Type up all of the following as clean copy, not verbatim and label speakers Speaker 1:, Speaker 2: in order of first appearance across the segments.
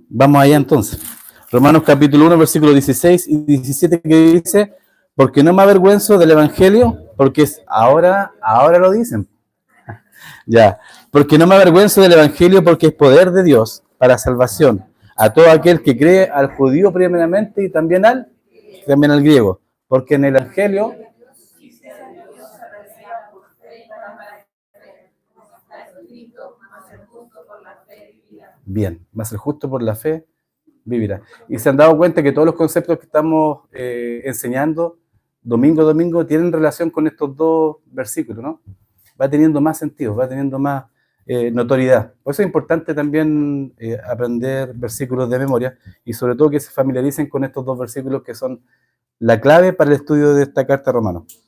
Speaker 1: Vamos allá entonces. Romanos capítulo 1, versículos 16 y 17 que dice, porque no me avergüenzo del evangelio, porque es ahora lo dicen. Ya, porque no me avergüenzo del evangelio, porque es poder de Dios para salvación a todo aquel que cree, al judío primeramente y también al griego, porque en el evangelio bien, va a ser justo por la fe, vivirá. Y se han dado cuenta que todos los conceptos que estamos enseñando domingo a domingo tienen relación con estos dos versículos, ¿no? Va teniendo más sentido, va teniendo más notoriedad. Por eso es importante también aprender versículos de memoria y sobre todo que se familiaricen con estos dos versículos que son la clave para el estudio de esta carta a Romanos.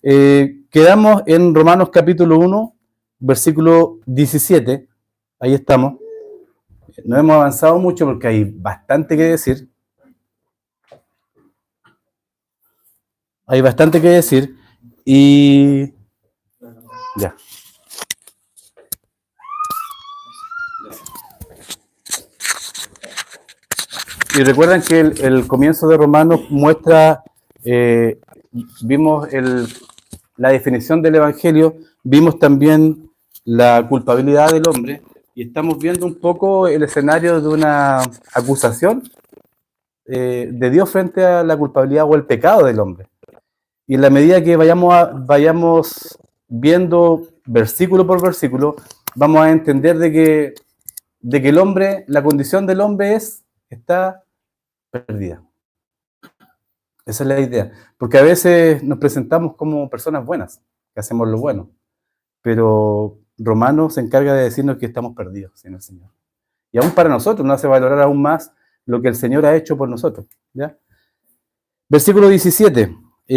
Speaker 1: Quedamos en Romanos capítulo 1, versículo 17. Ahí estamos. No hemos avanzado mucho porque hay bastante que decir. Hay bastante que decir y ya. Y recuerden que el comienzo de Romanos muestra, vimos la definición del Evangelio, vimos también la culpabilidad del hombre y estamos viendo un poco el escenario de una acusación de Dios frente a la culpabilidad o el pecado del hombre. Y en la medida que vayamos viendo versículo por versículo, vamos a entender de que el hombre, la condición del hombre está perdida. Esa es la idea. Porque a veces nos presentamos como personas buenas, que hacemos lo bueno. Pero Romanos se encarga de decirnos que estamos perdidos sin el Señor. Y aún para nosotros nos hace valorar aún más lo que el Señor ha hecho por nosotros. ¿Ya? Versículo 17.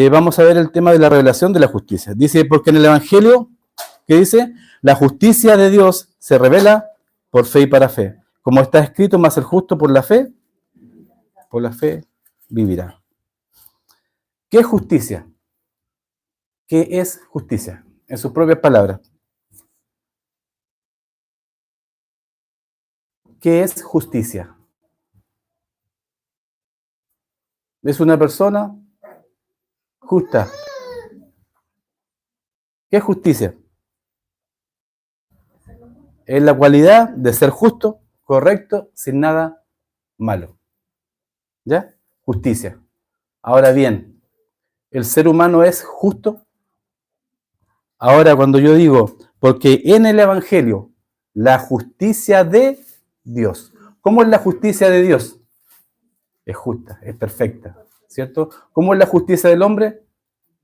Speaker 1: Vamos a ver el tema de la revelación de la justicia. Dice, porque en el Evangelio, ¿qué dice? La justicia de Dios se revela por fe y para fe. Como está escrito, más el justo por la fe vivirá. ¿Qué es justicia? ¿Qué es justicia? En sus propias palabras. ¿Qué es justicia? Es una persona justa. ¿Qué es justicia? Es la cualidad de ser justo, correcto, sin nada malo. ¿Ya? Justicia. Ahora bien, ¿el ser humano es justo? Ahora, cuando yo digo, porque en el Evangelio, la justicia de Dios. ¿Cómo es la justicia de Dios? Es justa, es perfecta, ¿cierto? ¿Cómo es la justicia del hombre?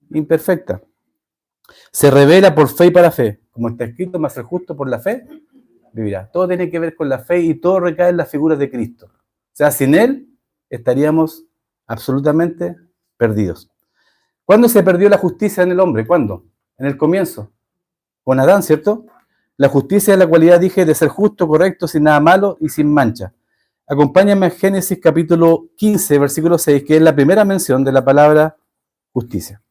Speaker 1: Imperfecta. Se revela por fe y para fe. Como está escrito, más el justo por la fe vivirá. Todo tiene que ver con la fe y todo recae en las figuras de Cristo. O sea, sin Él estaríamos absolutamente perdidos. ¿Cuándo se perdió la justicia en el hombre? ¿Cuándo? En el comienzo. Con Adán, ¿cierto? La justicia es la cualidad, dije, de ser justo, correcto, sin nada malo y sin mancha. Acompáñame a Génesis capítulo 15, versículo 6, que es la primera mención de la palabra justicia.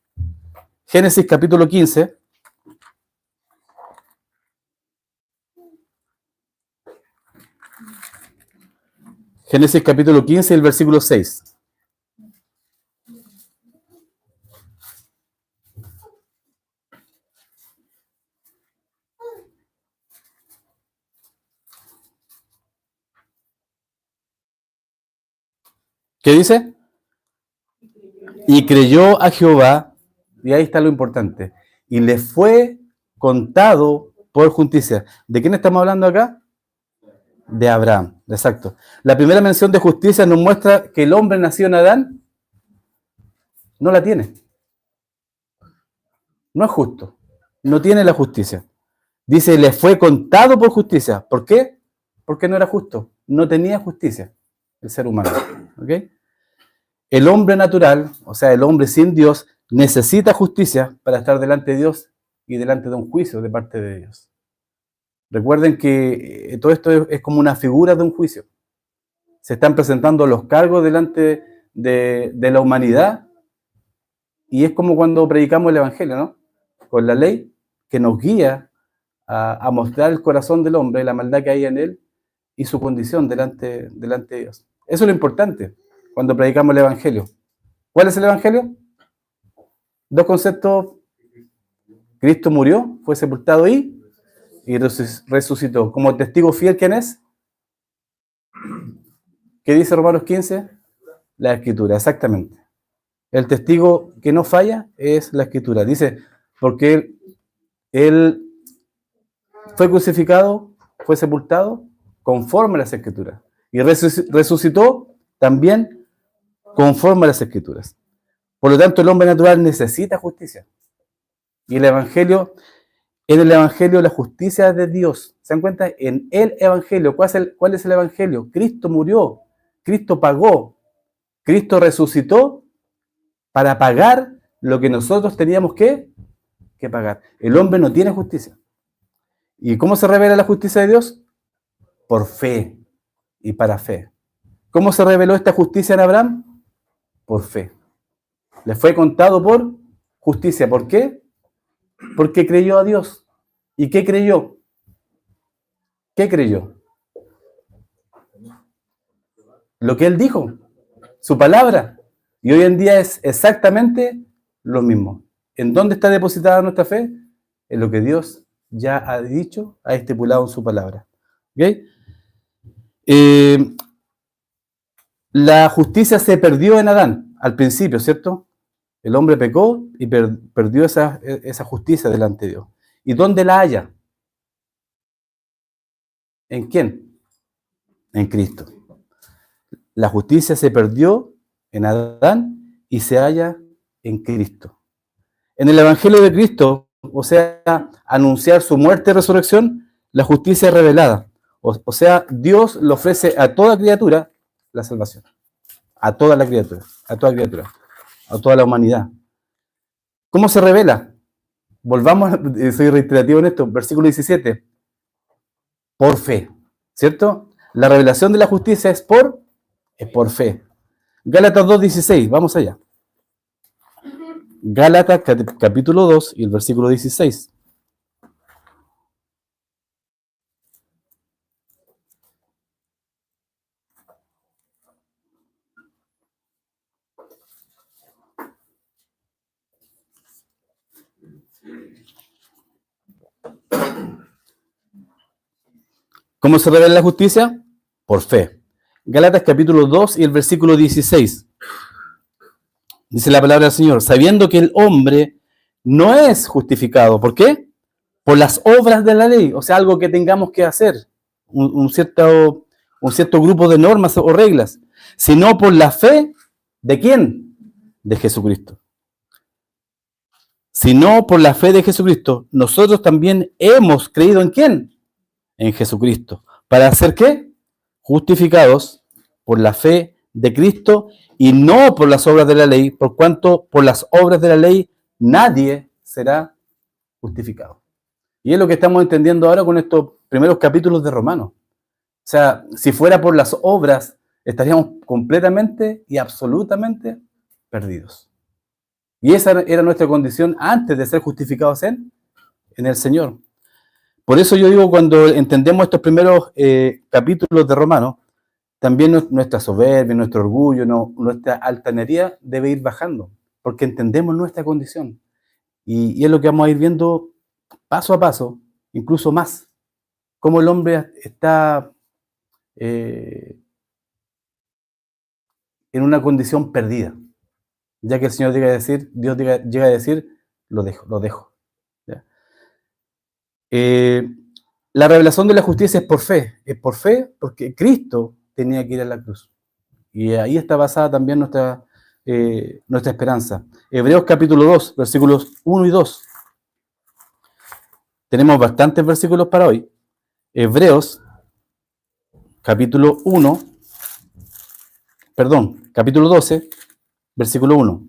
Speaker 1: Génesis capítulo 15. Génesis capítulo 15, el versículo 6. ¿Qué dice? Y creyó a Jehová, y ahí está lo importante, y le fue contado por justicia. ¿De quién estamos hablando acá? De Abraham, exacto. La primera mención de justicia nos muestra que el hombre nacido en Adán no la tiene. No es justo. No tiene la justicia. Dice, le fue contado por justicia. ¿Por qué? Porque no era justo. No tenía justicia el ser humano. ¿Ok? El hombre natural, o sea, el hombre sin Dios, necesita justicia para estar delante de Dios y delante de un juicio de parte de Dios. Recuerden que todo esto es como una figura de un juicio. Se están presentando los cargos delante de la humanidad y es como cuando predicamos el Evangelio, ¿no? Con la ley que nos guía a mostrar el corazón del hombre, la maldad que hay en él y su condición delante de Dios. Eso es lo importante cuando predicamos el Evangelio. ¿Cuál es el Evangelio? Dos conceptos. Cristo murió, fue sepultado y resucitó. Como testigo fiel, ¿quién es? ¿Qué dice Romanos 15? La Escritura, exactamente. El testigo que no falla es la Escritura. Dice, porque él fue crucificado, fue sepultado conforme a las Escrituras. Y resucitó también conforme a las Escrituras. Por lo tanto, el hombre natural necesita justicia. Y el Evangelio, en el Evangelio, la justicia de Dios. ¿Se dan cuenta? En el Evangelio. ¿Cuál es el Evangelio? Cristo murió, Cristo pagó, Cristo resucitó para pagar lo que nosotros teníamos que pagar. El hombre no tiene justicia. ¿Y cómo se revela la justicia de Dios? Por fe y para fe. ¿Cómo se reveló esta justicia en Abraham? Por fe. Le fue contado por justicia. ¿Por qué? Porque creyó a Dios. ¿Y qué creyó? ¿Qué creyó? Lo que Él dijo, su palabra. Y hoy en día es exactamente lo mismo. ¿En dónde está depositada nuestra fe? En lo que Dios ya ha dicho, ha estipulado en su palabra. ¿Okay? La justicia se perdió en Adán al principio, ¿cierto? El hombre pecó y perdió esa justicia delante de Dios. ¿Y dónde la halla? ¿En quién? En Cristo. La justicia se perdió en Adán y se halla en Cristo. En el Evangelio de Cristo, o sea, anunciar su muerte y resurrección, la justicia es revelada. O sea, Dios le ofrece a toda criatura la salvación. A toda la criatura, a toda criatura, a toda la humanidad. ¿Cómo se revela? Volvamos, soy reiterativo en esto, versículo 17. Por fe, ¿cierto? La revelación de la justicia es por fe. Gálatas 2:16, vamos allá. Gálatas capítulo 2 y el versículo 16. ¿Cómo se revela la justicia? Por fe. Gálatas capítulo 2 y el versículo 16. Dice la palabra del Señor, sabiendo que el hombre no es justificado. ¿Por qué? Por las obras de la ley, o sea, algo que tengamos que hacer, un cierto grupo de normas o reglas, sino por la fe ¿de quién? De Jesucristo. Sino por la fe de Jesucristo, nosotros también hemos creído ¿en quién? En Jesucristo. ¿Para hacer qué? Justificados por la fe de Cristo y no por las obras de la ley, por cuanto por las obras de la ley nadie será justificado. Y es lo que estamos entendiendo ahora con estos primeros capítulos de Romanos. O sea, si fuera por las obras, estaríamos completamente y absolutamente perdidos. Y esa era nuestra condición antes de ser justificados en el Señor. Por eso yo digo, cuando entendemos estos primeros capítulos de Romanos, también nuestra soberbia, nuestro orgullo, nuestra altanería debe ir bajando, porque entendemos nuestra condición. Y es lo que vamos a ir viendo paso a paso, incluso más, cómo el hombre está en una condición perdida, ya que el Señor llega a decir, Dios llega a decir, lo dejo. ¿Ya? La revelación de la justicia es por fe porque Cristo tenía que ir a la cruz. Y ahí está basada también nuestra esperanza. Hebreos capítulo 2, versículos 1 y 2. Tenemos bastantes versículos para hoy. Hebreos capítulo 12, versículo 1.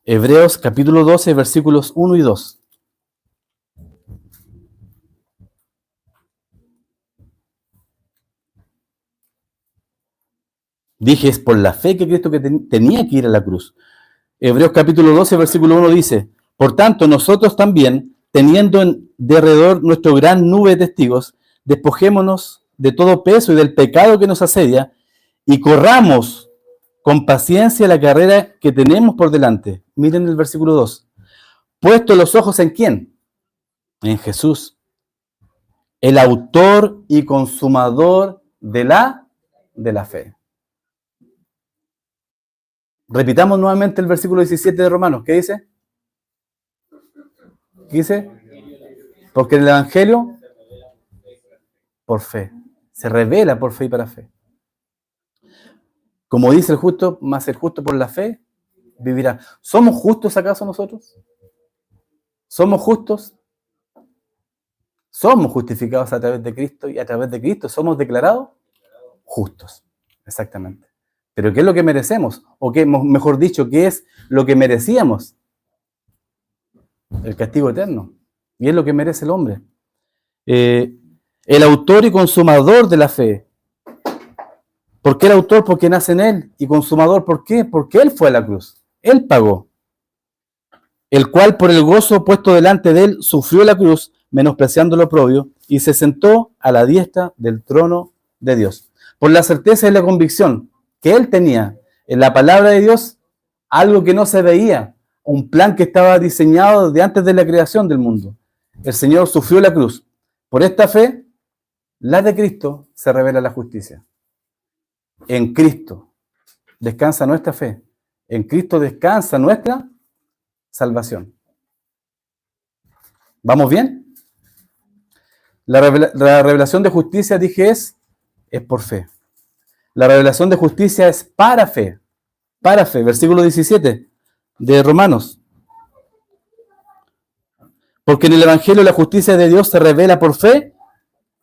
Speaker 1: Hebreos capítulo 12, versículos 1 y 2. Dije, es por la fe que Cristo tenía que ir a la cruz. Hebreos capítulo 12, versículo 1 dice, por tanto, nosotros también, teniendo en derredor nuestro gran nube de testigos, despojémonos de todo peso y del pecado que nos asedia y corramos con paciencia la carrera que tenemos por delante. Miren el versículo 2. Puesto los ojos en ¿quién? En Jesús, el autor y consumador de la fe. Repitamos nuevamente el versículo 17 de Romanos. ¿Qué dice? ¿Qué dice? Porque el Evangelio, por fe, se revela por fe y para fe. Como dice el justo, más el justo por la fe vivirá. ¿Somos justos acaso nosotros? ¿Somos justos? Somos justificados a través de Cristo y a través de Cristo somos declarados justos. Exactamente. Pero ¿qué es lo que merecemos? O qué, mejor dicho, ¿qué es lo que merecíamos? El castigo eterno. Y es lo que merece el hombre. El autor y consumador de la fe. ¿Por qué el autor? Porque nace en él. Y consumador, ¿por qué? Porque él fue a la cruz. Él pagó. El cual por el gozo puesto delante de él sufrió la cruz, menospreciando lo oprobio, y se sentó a la diestra del trono de Dios. Por la certeza y la convicción que él tenía en la palabra de Dios, algo que no se veía, un plan que estaba diseñado desde antes de la creación del mundo. El Señor sufrió la cruz. Por esta fe, la de Cristo, se revela la justicia. En Cristo descansa nuestra fe. En Cristo descansa nuestra salvación. ¿Vamos bien? La revelación de justicia, dije, es por fe. La revelación de justicia es para fe. Para fe. Versículo 17 de Romanos. Porque en el Evangelio la justicia de Dios se revela por fe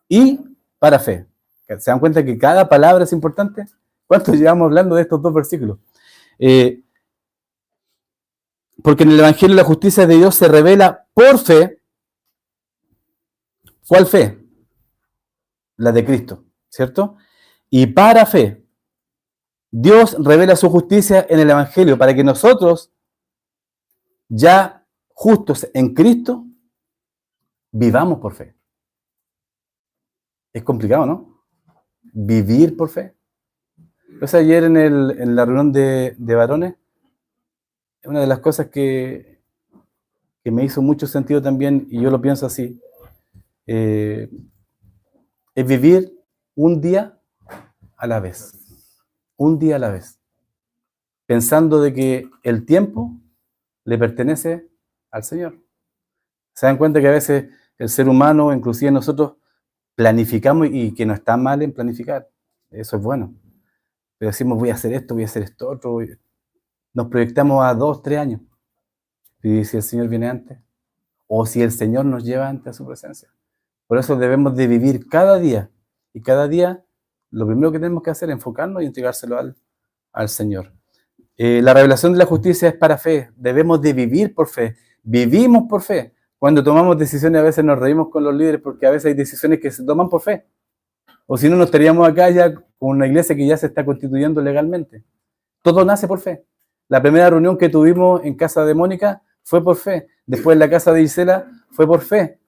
Speaker 1: y para fe. ¿Se dan cuenta que cada palabra es importante? ¿Cuánto llevamos hablando de estos dos versículos? Porque en el Evangelio la justicia de Dios se revela por fe. ¿Cuál fe? La de Cristo, ¿cierto? Y para fe. Dios revela su justicia en el Evangelio para que nosotros, ya justos en Cristo, vivamos por fe. Es complicado, ¿no? Vivir por fe. Pues ayer en la reunión de varones, una de las cosas que me hizo mucho sentido también, y yo lo pienso así, es vivir un día a la vez. Un día a la vez. Pensando de que el tiempo le pertenece al Señor. ¿Se dan cuenta que a veces el ser humano, inclusive nosotros, planificamos y que no está mal en planificar? Eso es bueno. Pero decimos, voy a hacer esto otro. Nos proyectamos a 2, 3 años. Y si el Señor viene antes, o si el Señor nos lleva antes a su presencia. Por eso debemos de vivir cada día. Y cada día, lo primero que tenemos que hacer es enfocarnos y entregárselo al Señor. La revelación de la justicia es para fe. Debemos de vivir por fe. Vivimos por fe. Cuando tomamos decisiones a veces nos reímos con los líderes porque a veces hay decisiones que se toman por fe. O si no, nos estaríamos acá ya con una iglesia que ya se está constituyendo legalmente. Todo nace por fe. La primera reunión que tuvimos en casa de Mónica fue por fe. Después en la casa de Gisela fue por fe.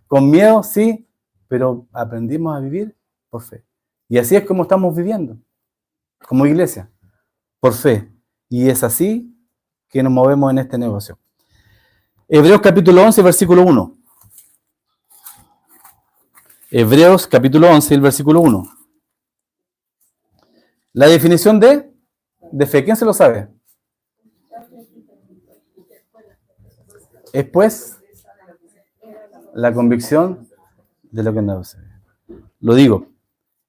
Speaker 1: Con miedo, sí, pero aprendimos a vivir por fe. Y así es como estamos viviendo, como iglesia, por fe. Y es así que nos movemos en este negocio. Hebreos capítulo 11, versículo 1. Hebreos capítulo 11, el versículo 1. La definición de fe, ¿quién se lo sabe? Es pues la convicción de lo que no se ve. Lo digo.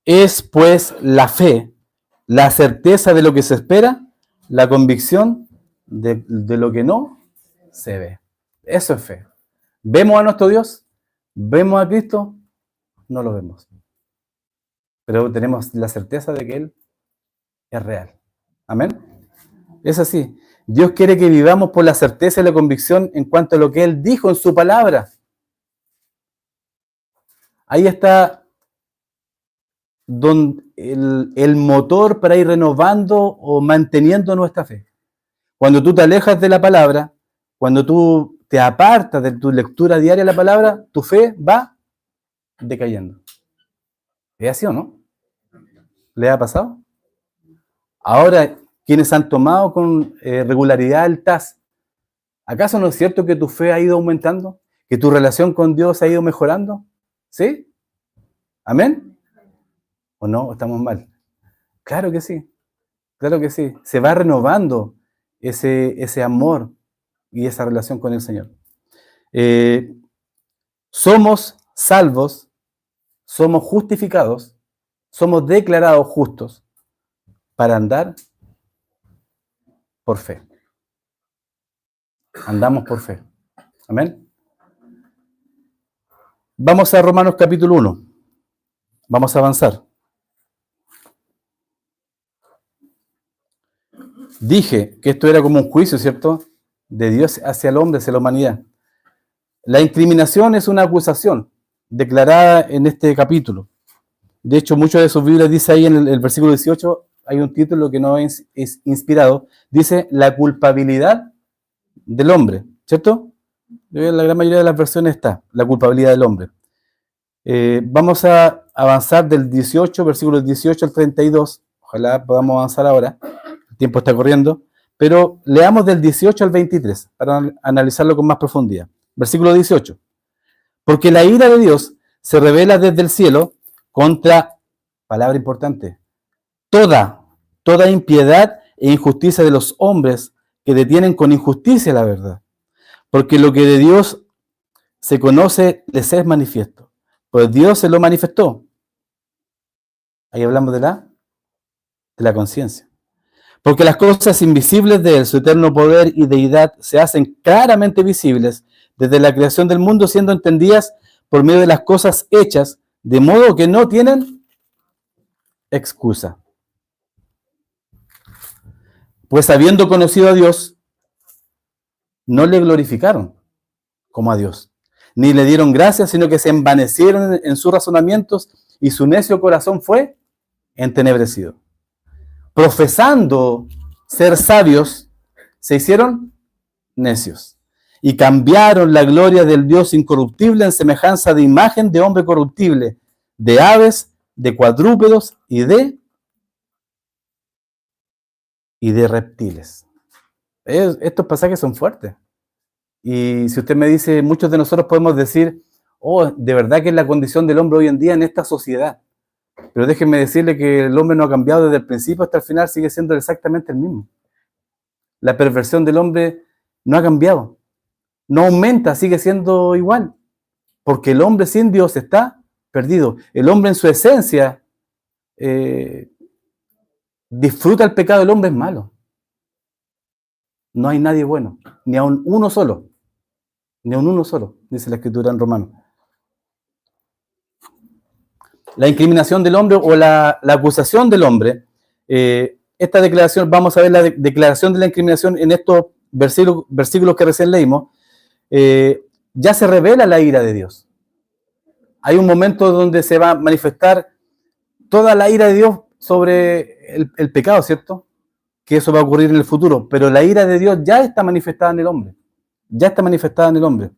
Speaker 1: Es pues la fe, la certeza de lo que se espera, la convicción de lo que no se ve. Eso es fe. ¿Vemos a nuestro Dios? ¿Vemos a Cristo? No lo vemos. Pero tenemos la certeza de que Él es real. Amén. Es así. Dios quiere que vivamos por la certeza y la convicción en cuanto a lo que Él dijo en su palabra. Ahí está el motor para ir renovando o manteniendo nuestra fe. Cuando tú te alejas de la palabra, cuando tú te apartas de tu lectura diaria de la palabra, tu fe va decayendo. ¿Es así o no? ¿Le ha pasado? Ahora, quienes han tomado con regularidad el TAS, ¿acaso no es cierto que tu fe ha ido aumentando? ¿Que tu relación con Dios ha ido mejorando? ¿Sí? ¿Amén? ¿O no? ¿Estamos mal? Claro que sí. Claro que sí. Se va renovando ese amor y esa relación con el Señor. Somos salvos, somos justificados, somos declarados justos para andar por fe. Andamos por fe. Amén. Vamos a Romanos capítulo 1. Vamos a avanzar. Dije que esto era como un juicio, ¿cierto? De Dios hacia el hombre, hacia la humanidad. La incriminación es una acusación declarada en este capítulo. De hecho, muchos de sus Biblias dice ahí en el versículo 18, hay un título que no es inspirado, dice la culpabilidad del hombre, ¿cierto? En la gran mayoría de las versiones está la culpabilidad del hombre. Vamos a avanzar del 18, versículos 18 al 32. Ojalá podamos avanzar ahora. El tiempo está corriendo. Pero leamos del 18 al 23 para analizarlo con más profundidad. Versículo 18. Porque la ira de Dios se revela desde el cielo contra, palabra importante, toda impiedad e injusticia de los hombres que detienen con injusticia la verdad. Porque lo que de Dios se conoce les es manifiesto. Pues Dios se lo manifestó. Ahí hablamos de la conciencia. Porque las cosas invisibles de Él, su eterno poder y deidad, se hacen claramente visibles desde la creación del mundo, siendo entendidas por medio de las cosas hechas, de modo que no tienen excusa. Pues habiendo conocido a Dios, no le glorificaron como a Dios, ni le dieron gracias, sino que se envanecieron en sus razonamientos y su necio corazón fue entenebrecido. Profesando ser sabios, se hicieron necios y cambiaron la gloria del Dios incorruptible en semejanza de imagen de hombre corruptible, de aves, de cuadrúpedos y de reptiles. Estos pasajes son fuertes. Y si usted me dice, muchos de nosotros podemos decir, oh, de verdad que es la condición del hombre hoy en día en esta sociedad. Pero déjenme decirle que el hombre no ha cambiado desde el principio hasta el final, sigue siendo exactamente el mismo. La perversión del hombre no ha cambiado, no aumenta, sigue siendo igual. Porque el hombre sin Dios está perdido. El hombre en su esencia disfruta el pecado, el hombre es malo. No hay nadie bueno, ni aun uno solo. Ni aun uno solo, dice la Escritura en Romanos. La incriminación del hombre o la acusación del hombre, esta declaración, vamos a ver la declaración de la incriminación en estos versículos que recién leímos, ya se revela la ira de Dios. Hay un momento donde se va a manifestar toda la ira de Dios sobre el pecado, ¿cierto? Que eso va a ocurrir en el futuro, pero la ira de Dios ya está manifestada en el hombre. Ya está manifestada en el hombre.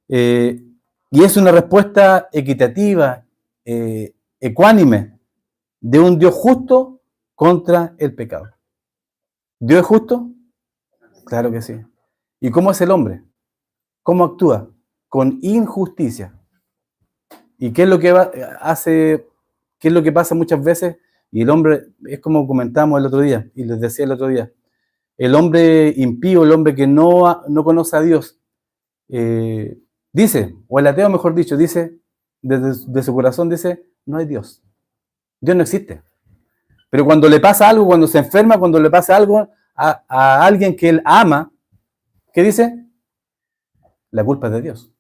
Speaker 1: Y es una respuesta equitativa, ecuánime, de un Dios justo contra el pecado. ¿Dios es justo? Claro que sí. ¿Y cómo es el hombre? ¿Cómo actúa? Con injusticia. ¿Y qué es lo que hace? ¿Qué es lo que pasa muchas veces? Y el hombre, es como comentamos el otro día, y les decía el otro día, el hombre impío, el hombre que no conoce a Dios, dice, o el ateo mejor dicho, dice, desde su corazón dice, no hay Dios. Dios no existe. Pero cuando le pasa algo, cuando se enferma, cuando le pasa algo a alguien que él ama, ¿qué dice? La culpa es de Dios.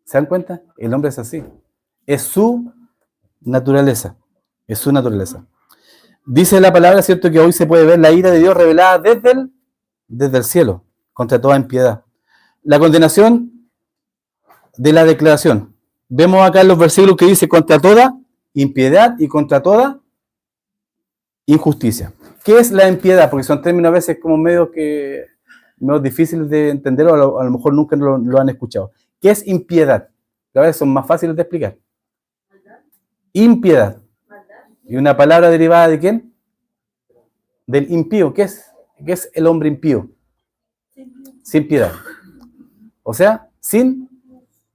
Speaker 1: ¿Se dan cuenta? El hombre es así. Es su naturaleza. Es su naturaleza. Dice la palabra, ¿cierto?, que hoy se puede ver la ira de Dios revelada desde el cielo, contra toda impiedad. La condenación de la declaración. Vemos acá en los versículos que dice contra toda impiedad y contra toda injusticia. ¿Qué es la impiedad? Porque son términos a veces como medio difíciles de entender o a lo mejor nunca lo han escuchado. ¿Qué es impiedad? A veces son más fáciles de explicar. Impiedad. ¿Y una palabra derivada de quién? Del impío. ¿Qué es? ¿Qué es el hombre impío? Sin piedad. O sea, sin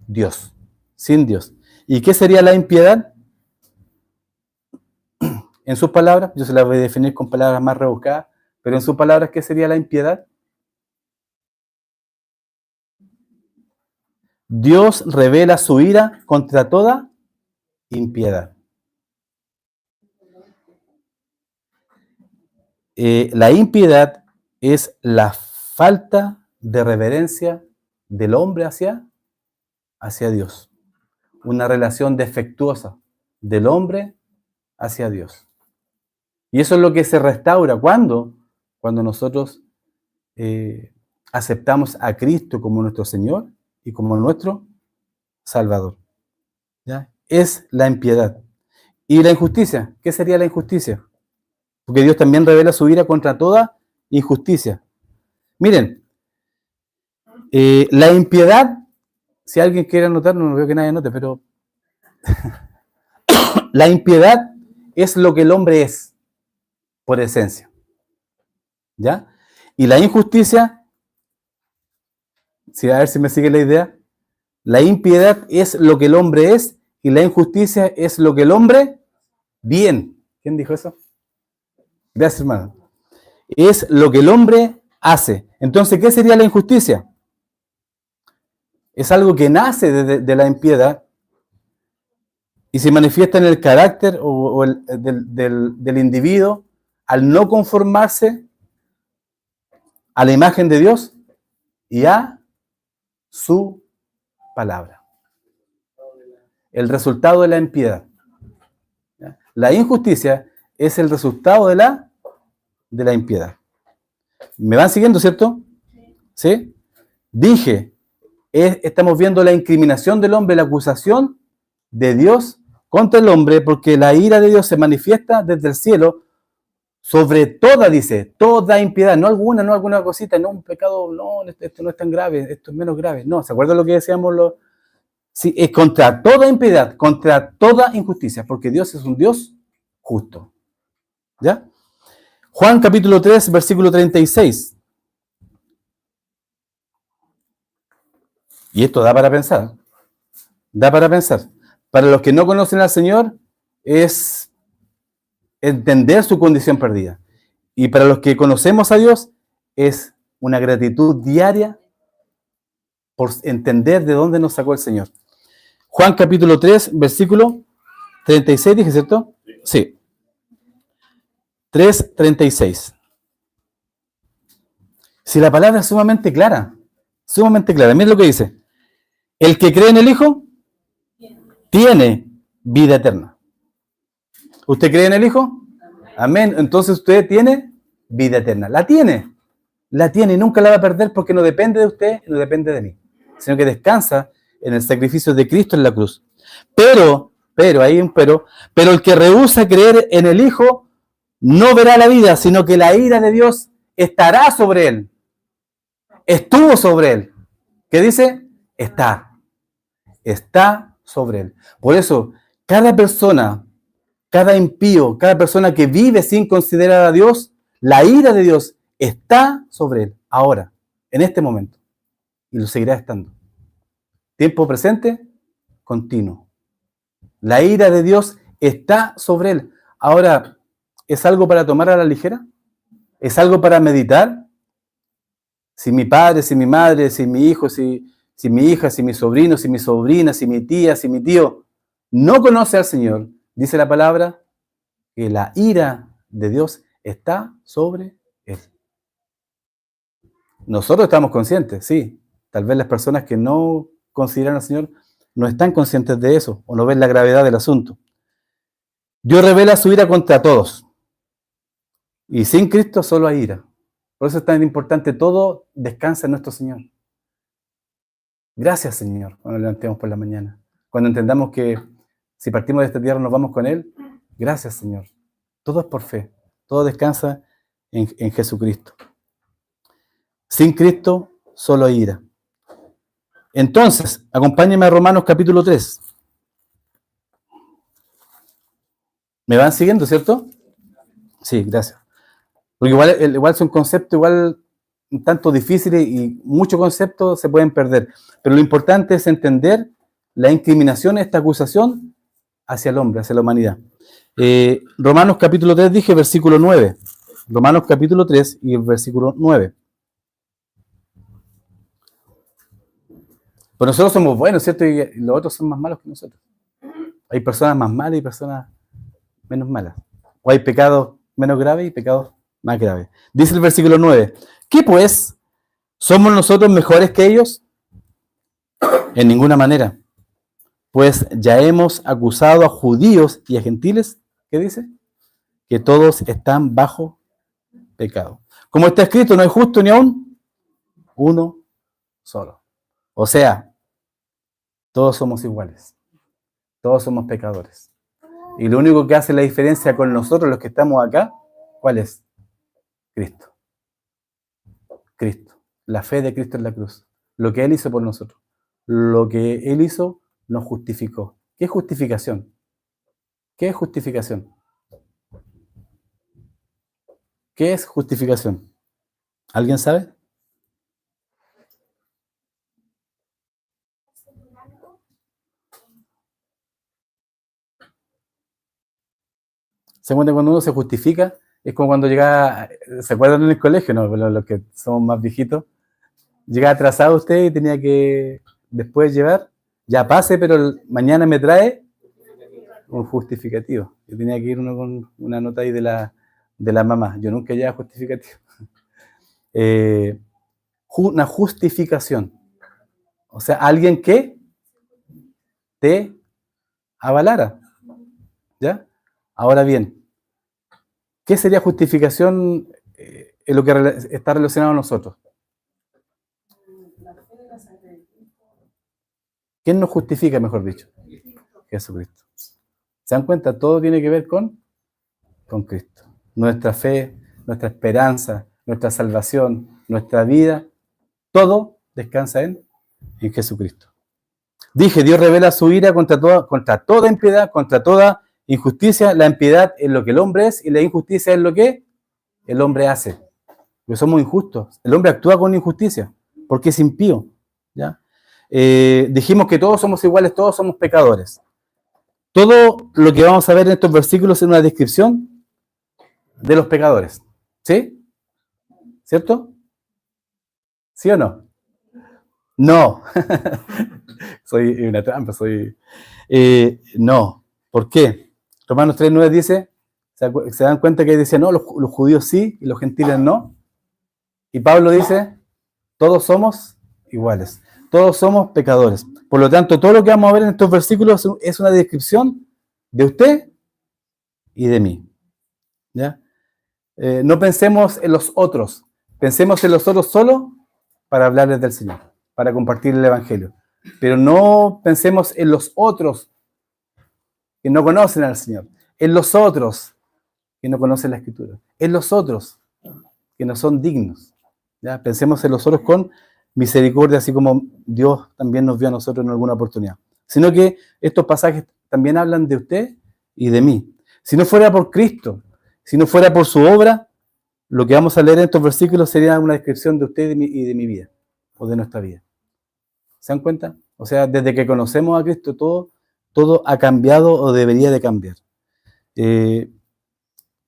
Speaker 1: Dios. Sin Dios. ¿Y qué sería la impiedad? En sus palabras, yo se las voy a definir con palabras más rebuscadas, pero en sus palabras, ¿qué sería la impiedad? Dios revela su ira contra toda impiedad. La impiedad es la falta de reverencia del hombre hacia Dios. Una relación defectuosa del hombre hacia Dios. Y eso es lo que se restaura. ¿Cuándo? Cuando nosotros aceptamos a Cristo como nuestro Señor y como nuestro Salvador. ¿Ya? Es la impiedad. ¿Y la injusticia? ¿Qué sería la injusticia? Porque Dios también revela su ira contra toda injusticia. Miren, la impiedad, si alguien quiere anotar, no veo que nadie anote, pero la impiedad es lo que el hombre es, por esencia. ¿Ya? Y la injusticia, a ver si me sigue la idea, la impiedad es lo que el hombre es y la injusticia es lo que el hombre bien. ¿Quién dijo eso? Gracias, hermano. Es lo que el hombre hace. Entonces, ¿qué sería la injusticia? Es algo que nace de la impiedad y se manifiesta en el carácter del individuo al no conformarse a la imagen de Dios y a su palabra. El resultado de la impiedad. La injusticia es el resultado de la impiedad. ¿Me van siguiendo, cierto? ¿Sí? Dije, estamos viendo la incriminación del hombre, la acusación de Dios contra el hombre, porque la ira de Dios se manifiesta desde el cielo sobre toda, dice, toda impiedad, no alguna cosita, no un pecado, no, esto no es tan grave, esto es menos grave. No, ¿se acuerdan lo que decíamos? Sí, es contra toda impiedad, contra toda injusticia, porque Dios es un Dios justo. ¿Ya? Juan capítulo 3, versículo 36. Y esto da para pensar. Da para pensar. Para los que no conocen al Señor, es entender su condición perdida. Y para los que conocemos a Dios, es una gratitud diaria por entender de dónde nos sacó el Señor. Juan capítulo 3, versículo 36, dije, ¿cierto? Sí. 3:36. Si la palabra es sumamente clara, miren lo que dice. El que cree en el Hijo tiene vida eterna. ¿Usted cree en el Hijo? Amén. Entonces usted tiene vida eterna. La tiene y nunca la va a perder porque no depende de usted, no depende de mí, sino que descansa en el sacrificio de Cristo en la cruz. Pero el que rehúsa creer en el Hijo no verá la vida, sino que la ira de Dios estará sobre él. Estuvo sobre él. ¿Qué dice? Está sobre él. Por eso, cada persona, cada impío, cada persona que vive sin considerar a Dios, la ira de Dios está sobre él, ahora, en este momento. Y lo seguirá estando. Tiempo presente, continuo. La ira de Dios está sobre él. Ahora, ¿es algo para tomar a la ligera? ¿Es algo para meditar? Si mi padre, si mi madre, si mi hijo, si mi hija, si mi sobrino, si mi sobrina, si mi tía, si mi tío no conoce al Señor, dice la palabra que la ira de Dios está sobre él. Nosotros estamos conscientes, sí. Tal vez las personas que no consideran al Señor no están conscientes de eso o no ven la gravedad del asunto. Dios revela su ira contra todos. Y sin Cristo solo hay ira. Por eso es tan importante, todo descansa en nuestro Señor. Gracias, Señor, cuando nos levantemos por la mañana. Cuando entendamos que si partimos de esta tierra nos vamos con Él, gracias, Señor. Todo es por fe. Todo descansa en Jesucristo. Sin Cristo, solo hay ira. Entonces, acompáñenme a Romanos capítulo 3. ¿Me van siguiendo, cierto? Sí, gracias. Porque igual son conceptos un tanto difíciles y muchos conceptos se pueden perder. Pero lo importante es entender la incriminación, esta acusación hacia el hombre, hacia la humanidad. Romanos capítulo 3, dije, versículo 9. Romanos capítulo 3 y el versículo 9. Pues nosotros somos buenos, ¿cierto? Y los otros son más malos que nosotros. Hay personas más malas y personas menos malas. O hay pecados menos graves y pecados más graves. Dice el versículo 9. ¿Qué pues? ¿Somos nosotros mejores que ellos? En ninguna manera. Pues ya hemos acusado a judíos y a gentiles, ¿qué dice? Que todos están bajo pecado. Como está escrito, no hay justo ni aún uno solo. O sea, todos somos iguales. Todos somos pecadores. Y lo único que hace la diferencia con nosotros, los que estamos acá, ¿cuál es? Cristo. Cristo. La fe de Cristo en la cruz. Lo que Él hizo por nosotros. Lo que Él hizo nos justificó. ¿Qué es justificación? ¿Qué es justificación? ¿Qué es justificación? ¿Alguien sabe? ¿Se cuenta cuando uno se justifica? Es como cuando llegaba, ¿se acuerdan en el colegio? No, los que somos más viejitos. Llegaba atrasado usted y tenía que después llevar, ya pase, pero mañana me trae un justificativo. Yo tenía que ir uno con una nota ahí de la mamá. Yo nunca llevaba justificativo. Una justificación. O sea, alguien que te avalara. ¿Ya? Ahora bien, ¿qué sería justificación en lo que está relacionado a nosotros? ¿Quién nos justifica, mejor dicho? Jesucristo. ¿Se dan cuenta? Todo tiene que ver con Cristo. Nuestra fe, nuestra esperanza, nuestra salvación, nuestra vida, todo descansa en Jesucristo. Dije, Dios revela su ira contra toda impiedad, contra toda injusticia. La impiedad es lo que el hombre es y la injusticia es lo que el hombre hace. Porque somos injustos. El hombre actúa con injusticia porque es impío. ¿Ya? Dijimos que todos somos iguales, todos somos pecadores. Todo lo que vamos a ver en estos versículos es una descripción de los pecadores. ¿Sí? ¿Cierto? ¿Sí o no? No. Soy una trampa, no. ¿Por qué? Romanos 3:9 dice, ¿se dan cuenta que dice no? Los judíos sí y los gentiles no. Y Pablo dice, todos somos iguales. Todos somos pecadores. Por lo tanto, todo lo que vamos a ver en estos versículos es una descripción de usted y de mí. ¿Ya? No pensemos en los otros. Pensemos en los otros solo para hablarles del Señor, para compartir el Evangelio. Pero no pensemos en los otros que no conocen al Señor. En los otros que no conocen la Escritura. En los otros que no son dignos. ¿Ya? Pensemos en los otros con misericordia, así como Dios también nos vio a nosotros en alguna oportunidad. Sino que estos pasajes también hablan de usted y de mí. Si no fuera por Cristo, si no fuera por su obra, lo que vamos a leer en estos versículos sería una descripción de usted y de mi vida, o de nuestra vida. ¿Se dan cuenta? O sea, desde que conocemos a Cristo, todo ha cambiado o debería de cambiar. Y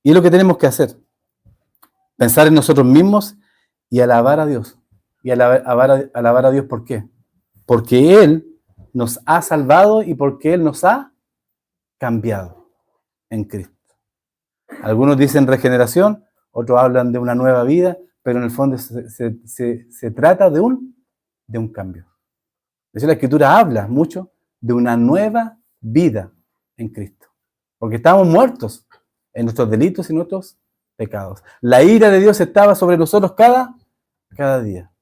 Speaker 1: es lo que tenemos que hacer. Pensar en nosotros mismos y alabar a Dios. Y alabar a Dios, ¿por qué? Porque Él nos ha salvado y porque Él nos ha cambiado en Cristo. Algunos dicen regeneración, otros hablan de una nueva vida, pero en el fondo se trata de un cambio. De hecho, la Escritura habla mucho de una nueva vida en Cristo. Porque estábamos muertos en nuestros delitos y nuestros pecados. La ira de Dios estaba sobre nosotros cada día.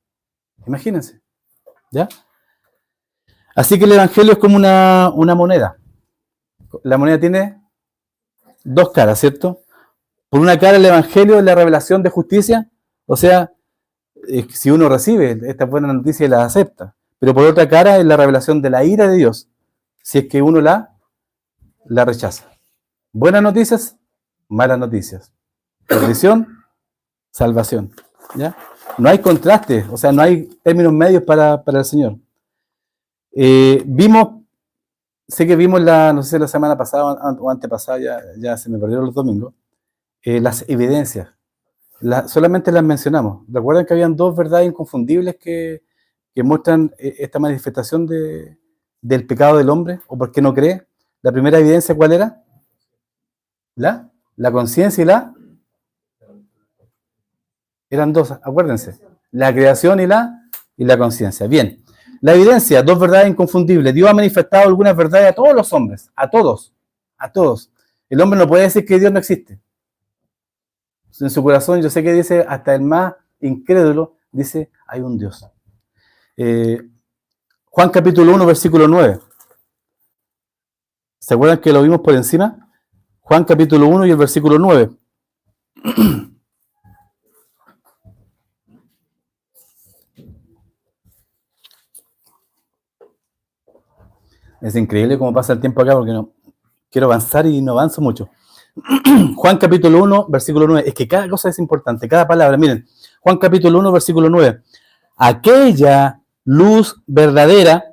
Speaker 1: Imagínense. ¿Ya? Así que el Evangelio es como una moneda. La moneda tiene dos caras, ¿cierto? Por una cara el Evangelio es la revelación de justicia, o sea, si uno recibe esta buena noticia y la acepta. Pero por otra cara es la revelación de la ira de Dios, si es que uno la rechaza. Buenas noticias, malas noticias. Perdición, salvación. ¿Ya? No hay contraste, o sea, no hay términos medios para el Señor. Sé que vimos no sé si la semana pasada o antepasada, ya se me perdieron los domingos, las evidencias. Solamente las mencionamos. ¿Recuerdan que habían dos verdades inconfundibles que muestran esta manifestación del pecado del hombre o por qué no cree? La primera evidencia, ¿cuál era? La conciencia eran dos, acuérdense. La creación y la conciencia. Bien. La evidencia, dos verdades inconfundibles. Dios ha manifestado algunas verdades a todos los hombres, a todos. El hombre no puede decir que Dios no existe. En su corazón, yo sé que dice, hasta el más incrédulo, dice, hay un Dios. Juan capítulo 1, versículo 9. ¿Se acuerdan que lo vimos por encima? Juan capítulo 1 y el versículo 9. Es increíble cómo pasa el tiempo acá porque no quiero avanzar y no avanzo mucho. Juan capítulo 1, versículo 9. Es que cada cosa es importante, cada palabra. Miren, Juan capítulo 1, versículo 9. Aquella luz verdadera,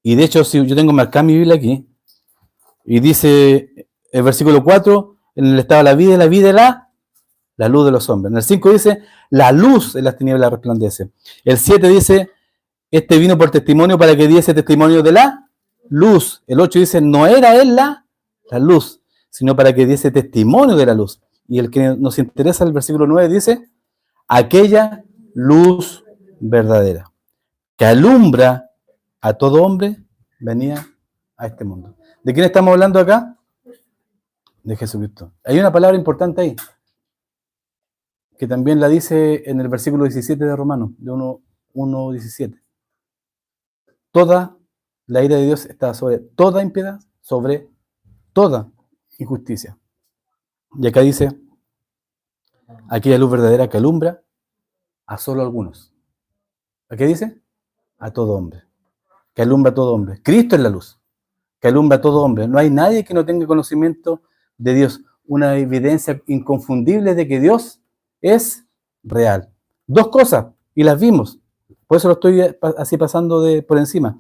Speaker 1: y de hecho si yo tengo marcada mi Biblia aquí, y dice el versículo 4, en el estado de la vida era la luz de los hombres. En el 5 dice, la luz en las tinieblas resplandece. El 7 dice, este vino por testimonio para que diese testimonio de la luz. El 8 dice, no era él la luz, sino para que diese testimonio de la luz. Y el que nos interesa, el versículo 9 dice, aquella luz verdadera, que alumbra a todo hombre, venía a este mundo. ¿De quién estamos hablando acá? De Jesucristo. Hay una palabra importante ahí, que también la dice en el versículo 17 de Romanos, de 1:17. Toda la ira de Dios está sobre toda impiedad, sobre toda injusticia. Y acá dice, aquella luz verdadera que alumbra a solo algunos. ¿A qué dice? A todo hombre. Que alumbra a todo hombre. Cristo es la luz, que alumbra a todo hombre. No hay nadie que no tenga conocimiento de Dios. Una evidencia inconfundible de que Dios es real. Dos cosas, y las vimos. Por eso lo estoy así pasando por encima.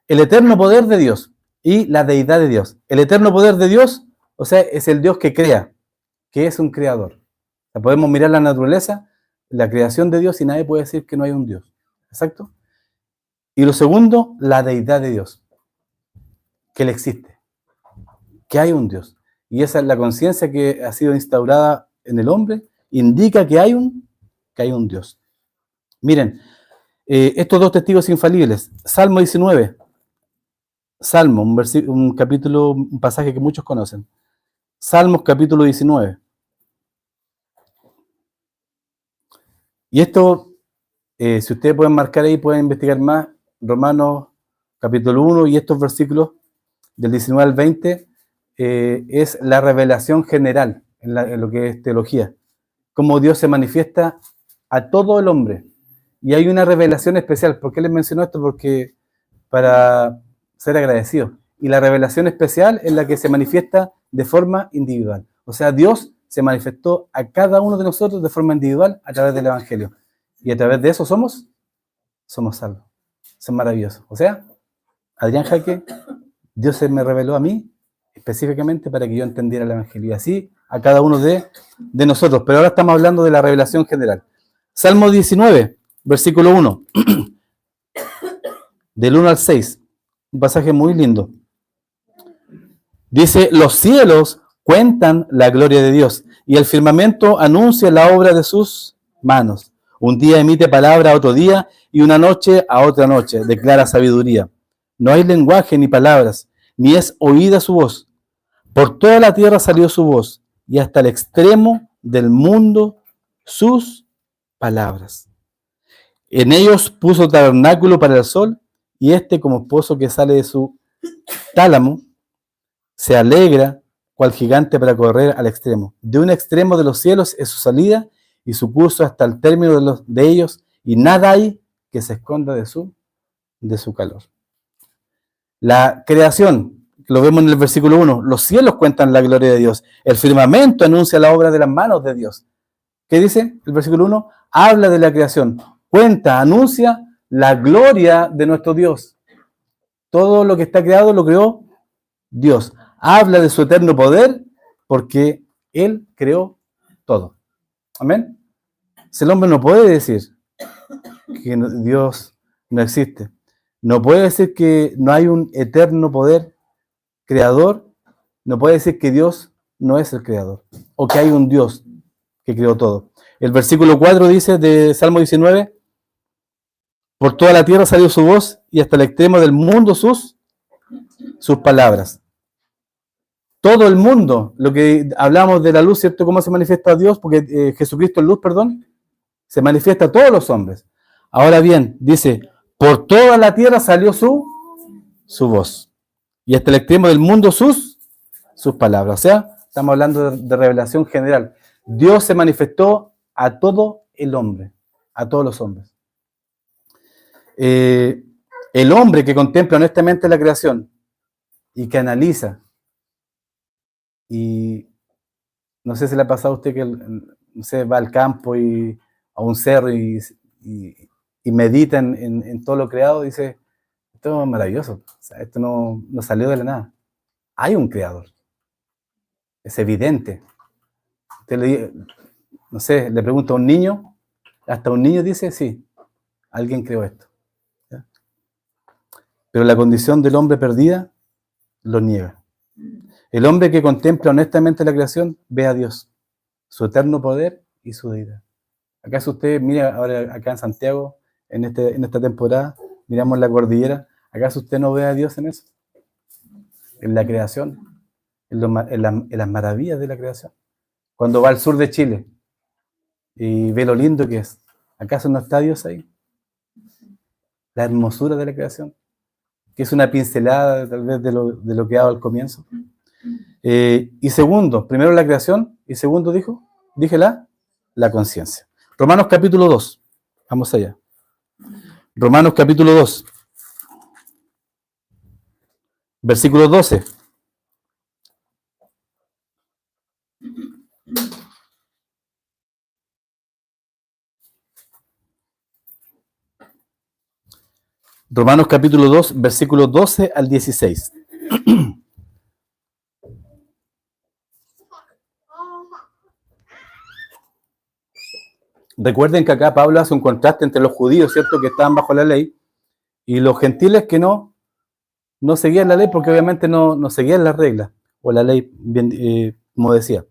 Speaker 1: El eterno poder de Dios y la deidad de Dios. El eterno poder de Dios, o sea, es el Dios que crea, que es un creador. O sea, podemos mirar la naturaleza, la creación de Dios, y nadie puede decir que no hay un Dios. ¿Exacto? Y lo segundo, la deidad de Dios. Que Él existe. Que hay un Dios. Y esa es la conciencia que ha sido instaurada en el hombre, indica que hay un Dios. Miren, estos dos testigos infalibles. Salmo 19. Salmo, un capítulo, un pasaje que muchos conocen. Salmos capítulo 19. Y esto, si ustedes pueden marcar ahí, pueden investigar más, Romanos capítulo 1 y estos versículos del 19 al 20, es la revelación general en lo que es teología. Cómo Dios se manifiesta a todo el hombre. Y hay una revelación especial. ¿Por qué les menciono esto? Porque para ser agradecido. Y la revelación especial es la que se manifiesta de forma individual. O sea, Dios se manifestó a cada uno de nosotros de forma individual a través del Evangelio. Y a través de eso somos salvos. Eso es maravilloso. O sea, Adrián Jaque, Dios se me reveló a mí específicamente para que yo entendiera el Evangelio. Y así a cada uno de nosotros. Pero ahora estamos hablando de la revelación general. Salmo 19, versículo 1. Del 1 al 6. Un pasaje muy lindo. Dice, los cielos cuentan la gloria de Dios y el firmamento anuncia la obra de sus manos. Un día emite palabra a otro día y una noche a otra noche declara sabiduría. No hay lenguaje ni palabras, ni es oída su voz. Por toda la tierra salió su voz y hasta el extremo del mundo sus palabras. En ellos puso tabernáculo para el sol y como esposo que sale de su tálamo, se alegra cual gigante para correr al extremo. De un extremo de los cielos es su salida y su curso hasta el término de ellos, y nada hay que se esconda de su calor. La creación, lo vemos en el versículo 1, los cielos cuentan la gloria de Dios, el firmamento anuncia la obra de las manos de Dios. ¿Qué dice el versículo 1? Habla de la creación, cuenta, anuncia la gloria de nuestro Dios. Todo lo que está creado lo creó Dios. Habla de su eterno poder porque Él creó todo. Amén. Si el hombre no puede decir que Dios no existe, no puede decir que no hay un eterno poder creador, no puede decir que Dios no es el creador o que hay un Dios que creó todo. El versículo 4 dice de Salmo 19, por toda la tierra salió su voz y hasta el extremo del mundo sus palabras. Todo el mundo, lo que hablamos de la luz, ¿cierto? ¿Cómo se manifiesta Dios? Porque Jesucristo es luz, perdón, se manifiesta a todos los hombres. Ahora bien, dice, por toda la tierra salió su voz. Y hasta el extremo del mundo sus palabras. O sea, estamos hablando de revelación general. Dios se manifestó a todo el hombre, a todos los hombres. El hombre que contempla honestamente la creación y que analiza, y no sé si le ha pasado a usted que no sé, va al campo y a un cerro y medita en todo lo creado, dice, esto es maravilloso, o sea, esto no salió de la nada. Hay un creador, es evidente. Usted no sé, le pregunta a un niño, hasta un niño dice, sí, alguien creó esto. ¿Ya? Pero la condición del hombre perdida lo niega. El hombre que contempla honestamente la creación ve a Dios, su eterno poder y su deidad. ¿Acaso usted mira ahora acá en Santiago, en esta temporada, miramos la cordillera, ¿acaso usted no ve a Dios en eso? En la creación, en las maravillas de la creación. Cuando va al sur de Chile y ve lo lindo que es, ¿acaso no está Dios ahí? La hermosura de la creación, que es una pincelada tal vez de lo que ha dado al comienzo. Y segundo, primero la creación y segundo dije la conciencia. Romanos capítulo 2, vamos allá. Romanos capítulo 2, versículo 12. Romanos capítulo 2, versículo 12 al 16. Recuerden que acá Pablo hace un contraste entre los judíos, ¿cierto?, que estaban bajo la ley, y los gentiles que no seguían la ley porque obviamente no seguían las reglas, o la ley, bien, como decía.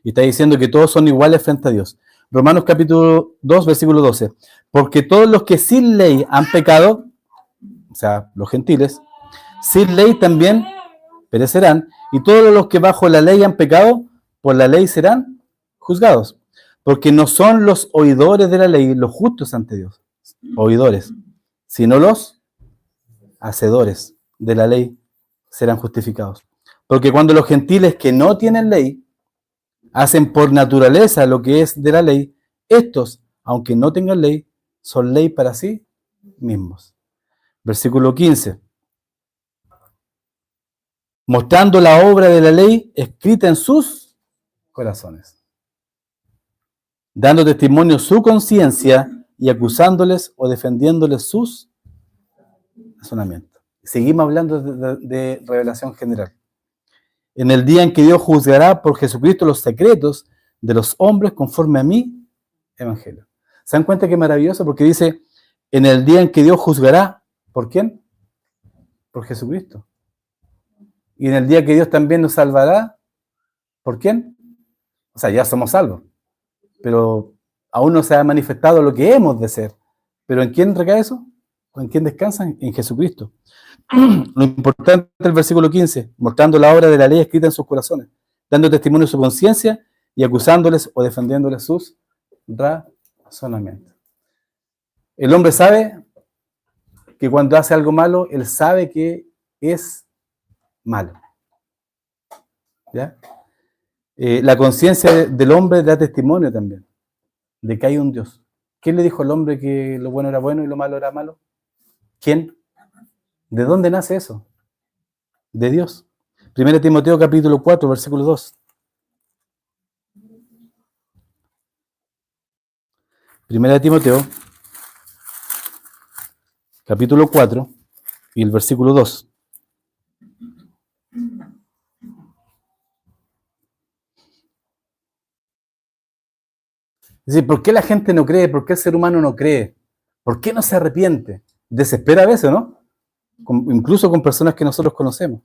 Speaker 1: Y está diciendo que todos son iguales frente a Dios. Romanos capítulo 2, versículo 12. Porque todos los que sin ley han pecado, o sea, los gentiles, sin ley también perecerán, y todos los que bajo la ley han pecado, por la ley serán juzgados. Porque no son los oidores de la ley los justos ante Dios, oidores, sino los hacedores de la ley serán justificados. Porque cuando los gentiles que no tienen ley hacen por naturaleza lo que es de la ley, estos, aunque no tengan ley, son ley para sí mismos. Versículo 15. Mostrando la obra de la ley escrita en sus corazones, dando testimonio su conciencia y acusándoles o defendiéndoles sus razonamientos. Seguimos hablando de revelación general. En el día en que Dios juzgará por Jesucristo los secretos de los hombres conforme a mi evangelio. ¿Se dan cuenta qué maravilloso? Porque dice, en el día en que Dios juzgará, ¿por quién? Por Jesucristo. Y en el día que Dios también nos salvará, ¿por quién? O sea, ya somos salvos, pero aún no se ha manifestado lo que hemos de ser. ¿Pero en quién recae eso? ¿O en quién descansan? En Jesucristo. Lo importante del versículo 15, mostrando la obra de la ley escrita en sus corazones, dando testimonio de su conciencia y acusándoles o defendiéndoles sus razonamientos. El hombre sabe que cuando hace algo malo, él sabe que es malo. ¿Ya? La conciencia del hombre da testimonio también de que hay un Dios. ¿Quién le dijo al hombre que lo bueno era bueno y lo malo era malo? ¿Quién? ¿De dónde nace eso? De Dios. 1 Timoteo capítulo 4, versículo 2. 1 Timoteo capítulo 4 y el versículo 2. Es decir, ¿por qué la gente no cree? ¿Por qué el ser humano no cree? ¿Por qué no se arrepiente? Desespera a veces, ¿no? Incluso con personas que nosotros conocemos.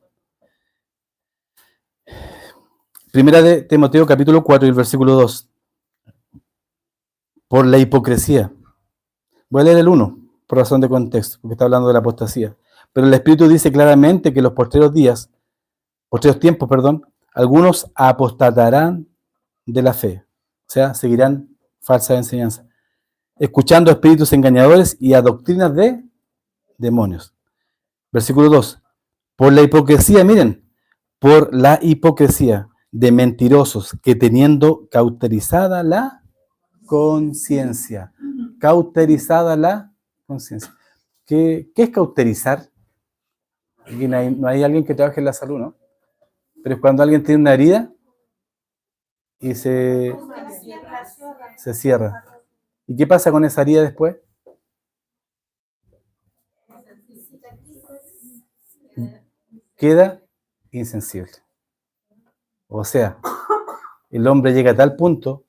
Speaker 1: Primera de Timoteo capítulo 4 y el versículo 2. Por la hipocresía. Voy a leer el 1, por razón de contexto, porque está hablando de la apostasía. Pero el Espíritu dice claramente que en los postreros tiempos, algunos apostatarán de la fe. O sea, seguirán falsas enseñanzas, escuchando a espíritus engañadores y a doctrinas de demonios. Versículo 2. Por la hipocresía, miren, por la hipocresía de mentirosos que teniendo cauterizada la conciencia. Cauterizada la conciencia. ¿Qué es cauterizar? Aquí no hay alguien que trabaje en la salud, ¿no? Pero es cuando alguien tiene una herida y se cierra. ¿Y qué pasa con esa herida después? Queda insensible. O sea, el hombre llega a tal punto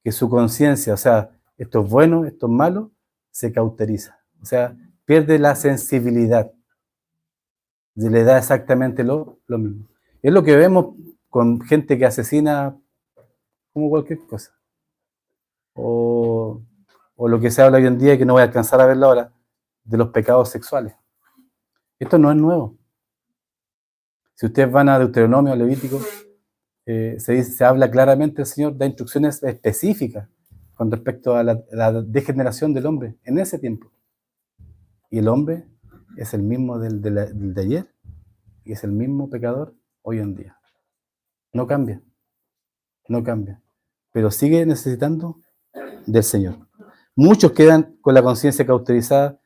Speaker 1: que su conciencia, o sea, esto es bueno, esto es malo, se cauteriza. O sea, pierde la sensibilidad. Y le da exactamente lo mismo. Es lo que vemos con gente que asesina como cualquier cosa. O lo que se habla hoy en día, que no voy a alcanzar a verlo ahora, de los pecados sexuales. Esto no es nuevo. Si ustedes van a Deuteronomio, Levítico, se habla claramente, el Señor da instrucciones específicas con respecto a la degeneración del hombre en ese tiempo. Y el hombre es el mismo del de ayer y es el mismo pecador hoy en día. No cambia, no cambia, pero sigue necesitando del Señor. Muchos quedan con la conciencia cauterizada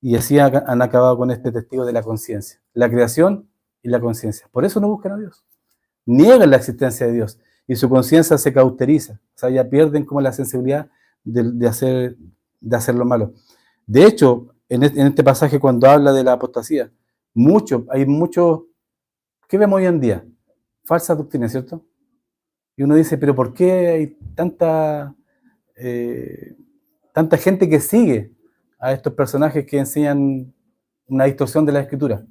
Speaker 1: y así han acabado con este testigo de la conciencia, la creación y la conciencia. Por eso no buscan a Dios, niegan la existencia de Dios y su conciencia se cauteriza, o sea, ya pierden como la sensibilidad de hacer lo malo. De hecho, en este pasaje cuando habla de la apostasía, hay muchos, ¿qué vemos hoy en día? Falsas doctrinas, ¿cierto? Y uno dice, pero ¿por qué hay tanta gente que sigue a estos personajes que enseñan una distorsión de la escritura?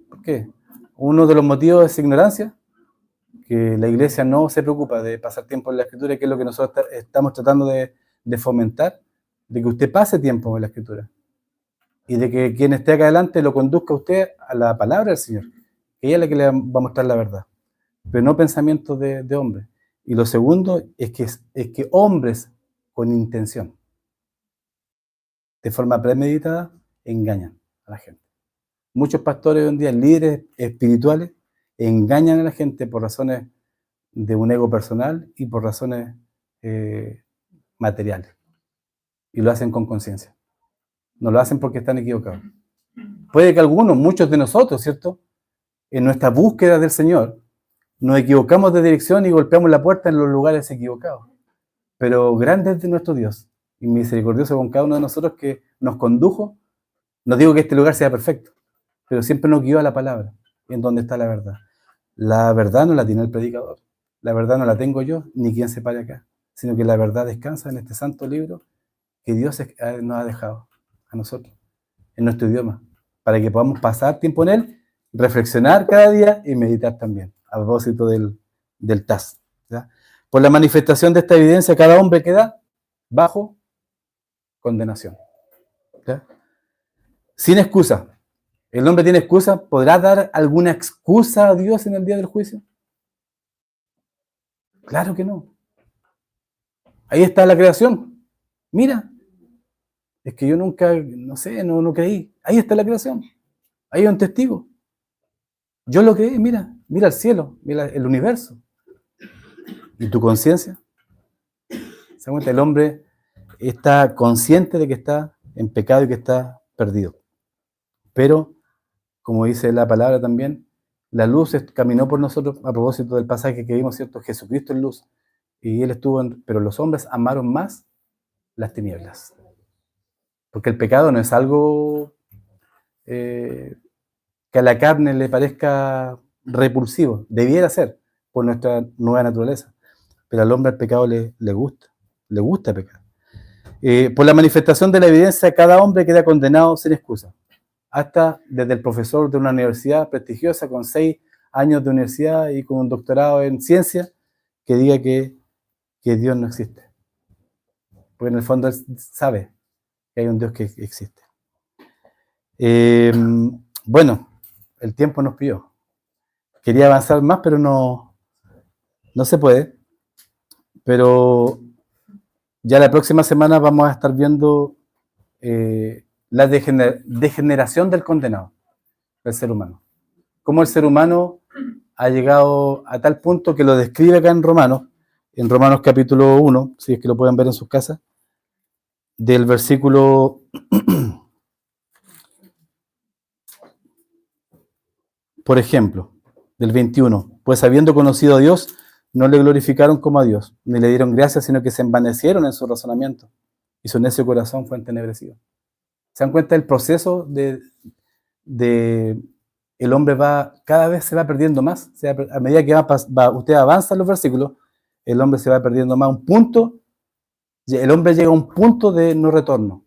Speaker 1: ¿Por qué? Uno de los motivos es ignorancia, que la iglesia no se preocupa de pasar tiempo en la escritura, que es lo que nosotros estamos tratando de fomentar, de que usted pase tiempo en la escritura y de que quien esté acá adelante lo conduzca a usted a la palabra del Señor, que ella es la que le va a mostrar la verdad, pero no pensamientos de hombres. Y lo segundo es que hombres con intención, de forma premeditada, engañan a la gente. Muchos pastores hoy en día, líderes espirituales, engañan a la gente por razones de un ego personal y por razones materiales. Y lo hacen con conciencia. No lo hacen porque están equivocados. Puede que muchos de nosotros, ¿cierto? En nuestra búsqueda del Señor, nos equivocamos de dirección y golpeamos la puerta en los lugares equivocados. Pero grande es de nuestro Dios y misericordioso con cada uno de nosotros que nos condujo. No digo que este lugar sea perfecto, pero siempre nos guió a la palabra, en donde está la verdad. La verdad no la tiene el predicador, la verdad no la tengo yo, ni quien se pare acá, sino que la verdad descansa en este santo libro que Dios nos ha dejado a nosotros, en nuestro idioma, para que podamos pasar tiempo en él, reflexionar cada día y meditar también, a propósito del TAS. ¿Ya? Por la manifestación de esta evidencia, cada hombre queda bajo condenación. ¿Ya? Sin excusa. ¿El hombre tiene excusa? ¿Podrá dar alguna excusa a Dios en el día del juicio? Claro que no. Ahí está la creación. Mira, es que yo nunca, no sé, no creí. Ahí está la creación. Ahí hay un testigo. Yo lo creí, mira el cielo, mira el universo. ¿Y tu conciencia? ¿Se da cuenta? El hombre está consciente de que está en pecado y que está perdido. Pero, como dice la palabra también, la luz caminó por nosotros, a propósito del pasaje que vimos, ¿cierto? Jesucristo es luz. Y él estuvo, pero los hombres amaron más las tinieblas. Porque el pecado no es algo que a la carne le parezca repulsivo. Debiera ser, por nuestra nueva naturaleza. Pero al hombre el pecado le gusta pecar. Por la manifestación de la evidencia, cada hombre queda condenado sin excusa. Hasta desde el profesor de una universidad prestigiosa con 6 años de universidad y con un doctorado en ciencia, que diga que Dios no existe. Porque en el fondo él sabe que hay un Dios que existe. Bueno, el tiempo nos pidió. Quería avanzar más, pero no se puede. Pero ya la próxima semana vamos a estar viendo la degeneración del condenado, del ser humano. Cómo el ser humano ha llegado a tal punto que lo describe acá en Romanos capítulo 1, si es que lo pueden ver en sus casas, del versículo por ejemplo, del 21, pues habiendo conocido a Dios, no le glorificaron como a Dios, ni le dieron gracias, sino que se envanecieron en su razonamiento, y su necio corazón fue entenebrecido. ¿Se dan cuenta del proceso de el hombre cada vez se va perdiendo más? O sea, a medida que usted avanza en los versículos, el hombre se va perdiendo más. El hombre llega a un punto de no retorno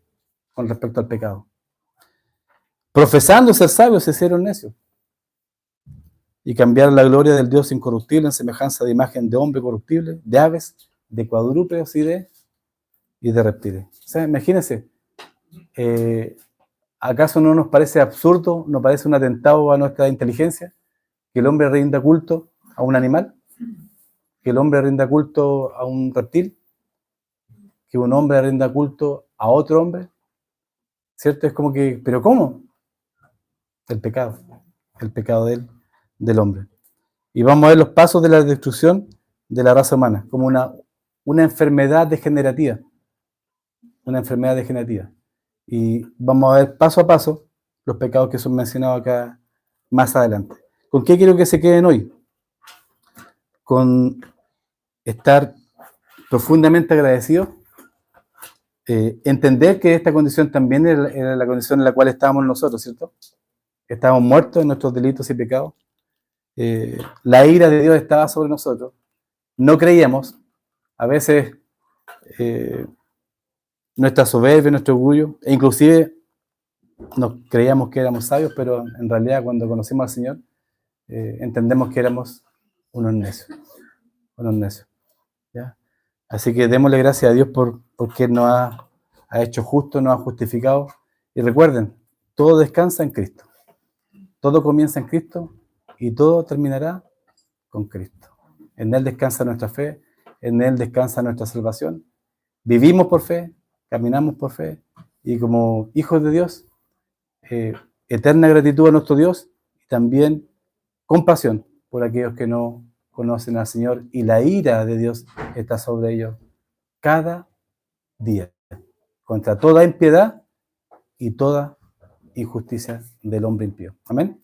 Speaker 1: con respecto al pecado. Profesando ser sabios, se hicieron necios. Y cambiaron la gloria del Dios incorruptible en semejanza de imagen de hombre corruptible, de aves, de cuadrúpedos y de reptiles. O sea, imagínense, ¿acaso no nos parece absurdo, nos parece un atentado a nuestra inteligencia que el hombre rinda culto a un animal? ¿Que el hombre rinda culto a un reptil? ¿Que un hombre rinda culto a otro hombre? ¿Cierto? Es como que, ¿pero cómo? El pecado del hombre. Y vamos a ver los pasos de la destrucción de la raza humana, como una enfermedad degenerativa. Una enfermedad degenerativa. Y vamos a ver paso a paso los pecados que son mencionados acá más adelante. ¿Con qué quiero que se queden hoy? Con estar profundamente agradecidos, entender que esta condición también era la condición en la cual estábamos nosotros, ¿cierto? Estábamos muertos en nuestros delitos y pecados. La ira de Dios estaba sobre nosotros. No creíamos. A veces nuestra soberbia, nuestro orgullo, e inclusive nos creíamos que éramos sabios, pero en realidad cuando conocimos al Señor, entendemos que éramos unos necios. ¿Ya? Así que démosle gracias a Dios porque Él nos ha hecho justo, nos ha justificado. Y recuerden, todo descansa en Cristo. Todo comienza en Cristo y todo terminará con Cristo. En Él descansa nuestra fe, en Él descansa nuestra salvación. Vivimos por fe, caminamos por fe, y como hijos de Dios, eterna gratitud a nuestro Dios y también compasión por aquellos que no conocen al Señor, y la ira de Dios está sobre ellos cada día, contra toda impiedad y toda injusticia del hombre impío. Amén.